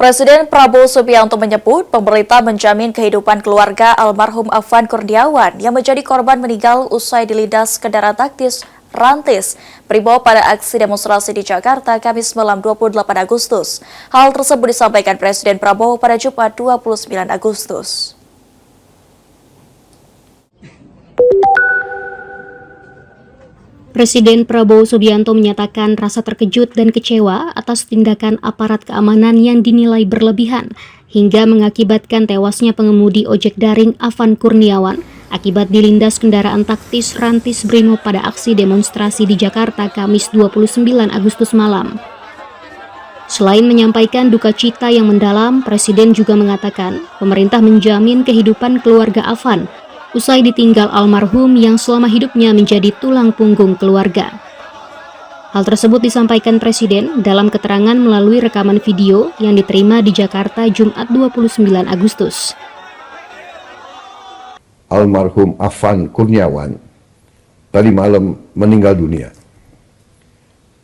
Presiden Prabowo Subianto menyebut pemerintah menjamin kehidupan keluarga almarhum Afan Kurniawan yang menjadi korban meninggal usai dilindas kendaraan taktis Rantis Brimob pada aksi demonstrasi di Jakarta Kamis malam 28 Agustus. Hal tersebut disampaikan Presiden Prabowo pada Jumat 29 Agustus. Presiden Prabowo Subianto menyatakan rasa terkejut dan kecewa atas tindakan aparat keamanan yang dinilai berlebihan hingga mengakibatkan tewasnya pengemudi ojek daring Afan Kurniawan akibat dilindas kendaraan taktis Rantis Brimob pada aksi demonstrasi di Jakarta Kamis 29 Agustus malam. Selain menyampaikan duka cita yang mendalam, Presiden juga mengatakan pemerintah menjamin kehidupan keluarga Afan usai ditinggal almarhum yang selama hidupnya menjadi tulang punggung keluarga. Hal tersebut disampaikan Presiden dalam keterangan melalui rekaman video yang diterima di Jakarta Jumat 29 Agustus. Almarhum Afan Kurniawan tadi malam meninggal dunia.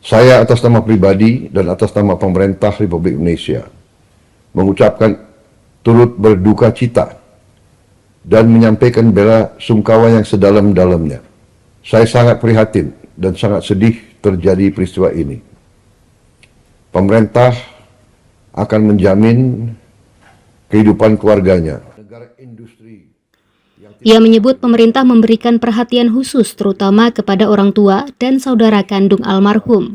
Saya atas nama pribadi dan atas nama pemerintah Republik Indonesia mengucapkan turut berduka cita dan menyampaikan bela sungkawa yang sedalam-dalamnya. Saya sangat prihatin dan sangat sedih terjadi peristiwa ini. Pemerintah akan menjamin kehidupan keluarganya. Ia menyebut pemerintah memberikan perhatian khusus terutama kepada orang tua dan saudara kandung almarhum.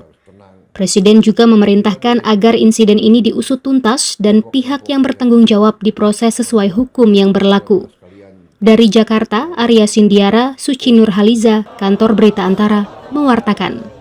Presiden juga memerintahkan agar insiden ini diusut tuntas dan pihak yang bertanggung jawab diproses sesuai hukum yang berlaku. Dari Jakarta, Arya Sindiara, Suci Nurhaliza, Kantor Berita Antara, mewartakan.